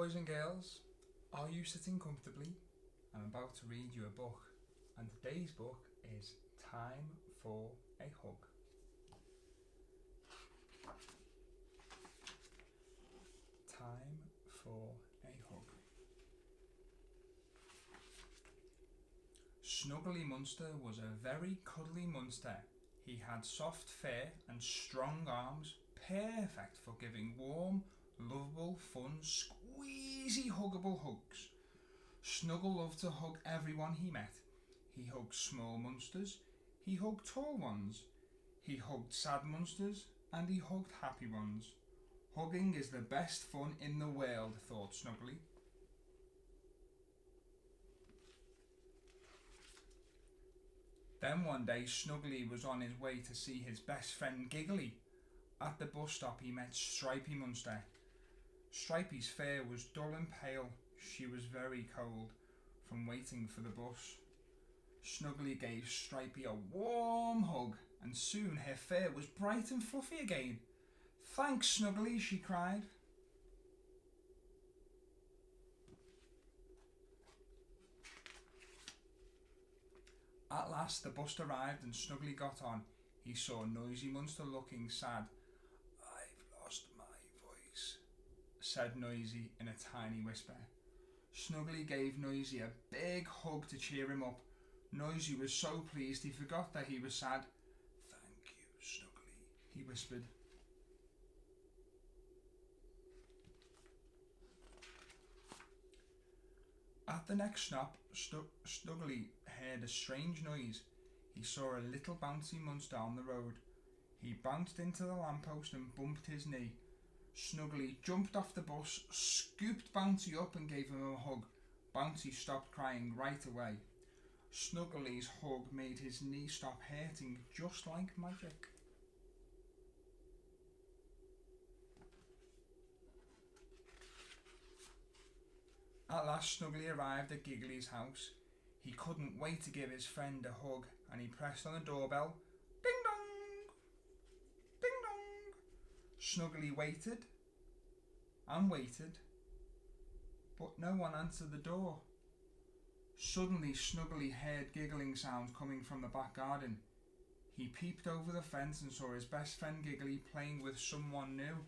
boys and girls, are you sitting comfortably? I'm about to read you a book, and today's book is Time for a Hug. Time for a Hug. Snuggly Munster was a very cuddly monster. He had soft fur and strong arms, perfect for giving warm, lovable, fun, squeezy, huggable hugs. Snuggle loved to hug everyone he met. He hugged small monsters, he hugged tall ones, he hugged sad monsters, and he hugged happy ones. Hugging is the best fun in the world, thought Snuggly. Then one day Snuggly was on his way to see his best friend Giggly. At the bus stop he met Stripey Munster. Stripey's fur was dull and pale. She was very cold from waiting for the bus. Snuggly gave Stripey a warm hug, and soon her fur was bright and fluffy again. "Thanks, Snuggly," she cried. At last the bus arrived and Snuggly got on. He saw Noisy Munster looking sad. "I've lost my voice," said Noisy in a tiny whisper. Snuggly gave Noisy a big hug to cheer him up. Noisy was so pleased he forgot that he was sad. "Thank you, Snuggly," he whispered. At the next stop, Snuggly heard a strange noise. He saw a little bouncy monster on the road. He bounced into the lamppost and bumped his knee. Snuggly jumped off the bus, scooped Bouncy up and gave him a hug. Bouncy stopped crying right away. Snuggly's hug made his knee stop hurting just like magic. At last Snuggly arrived at Giggly's house. He couldn't wait to give his friend a hug, and he pressed on the doorbell. Ding dong! Ding dong! Snuggly waited and waited, but no one answered the door. Suddenly Snuggly heard giggling sounds coming from the back garden. He peeped over the fence and saw his best friend Giggly playing with someone new.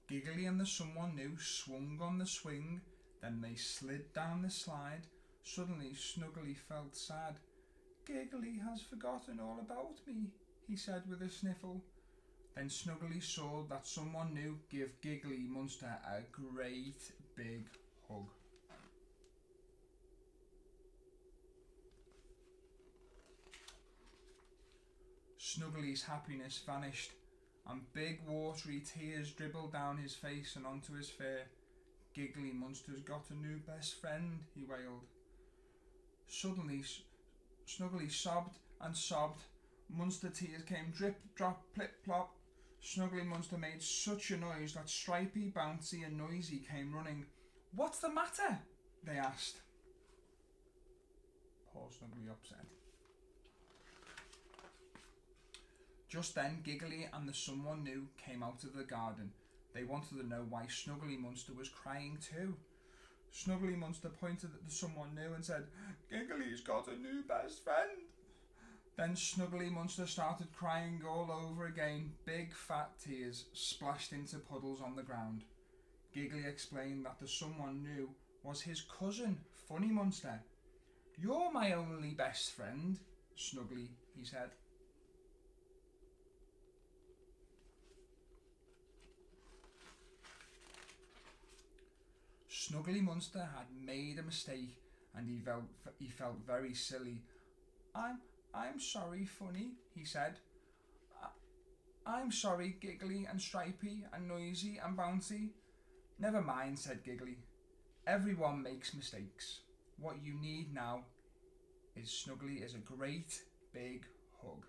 Giggly and the someone new swung on the swing, then they slid down the slide. Suddenly Snuggly felt sad. "Giggly has forgotten all about me," he said with a sniffle. Then Snuggly saw that someone new gave Giggly Munster a great big hug. Snuggly's happiness vanished, and big watery tears dribbled down his face and onto his fur. "Giggly Munster's got a new best friend," he wailed. Suddenly Snuggly sobbed and sobbed. Munster tears came drip, drop, plip, plop. Snuggly Munster made such a noise that Stripey, Bouncy and Noisy came running. "What's the matter?" they asked. Poor Snuggly upset. Just then Giggly and the someone new came out of the garden. They wanted to know why Snuggly Munster was crying too. Snuggly Munster pointed at the someone new and said, "Giggly's got a new best friend." Then Snuggly Munster started crying all over again. Big fat tears splashed into puddles on the ground. Giggly explained that the someone new was his cousin, Funny Munster. "You're my only best friend, Snuggly," he said. Snuggly Munster had made a mistake and he felt very silly. I'm sorry, Funny," he said. "I'm sorry, Giggly and Stripey and Noisy and Bouncy." "Never mind," said Giggly. "Everyone makes mistakes. What you need now is Snuggly is a great big hug."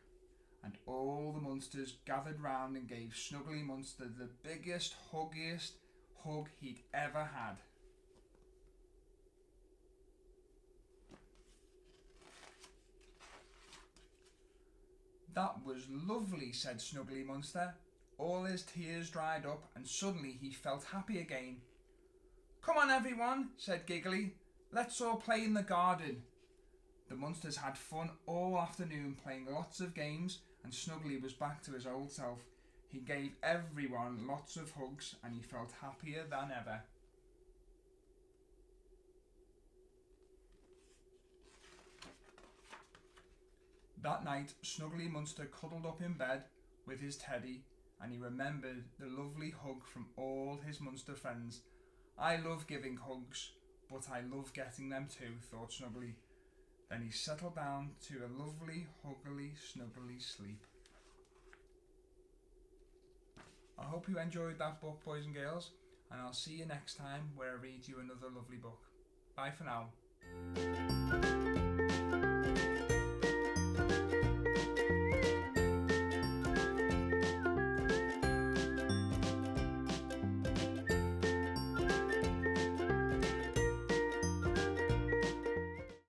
And all the monsters gathered round and gave Snuggly Munster the biggest, huggiest hug he'd ever had. "That was lovely," said Snuggly Munster. All his tears dried up and suddenly he felt happy again. "Come on everyone," said Giggly. "Let's all play in the garden." The Munsters had fun all afternoon playing lots of games, and Snuggly was back to his old self. He gave everyone lots of hugs and he felt happier than ever. That night, Snuggly Munster cuddled up in bed with his teddy and he remembered the lovely hug from all his Munster friends. "I love giving hugs, but I love getting them too," thought Snuggly. Then he settled down to a lovely, huggly, snuggly sleep. I hope you enjoyed that book, boys and girls, and I'll see you next time where I read you another lovely book. Bye for now.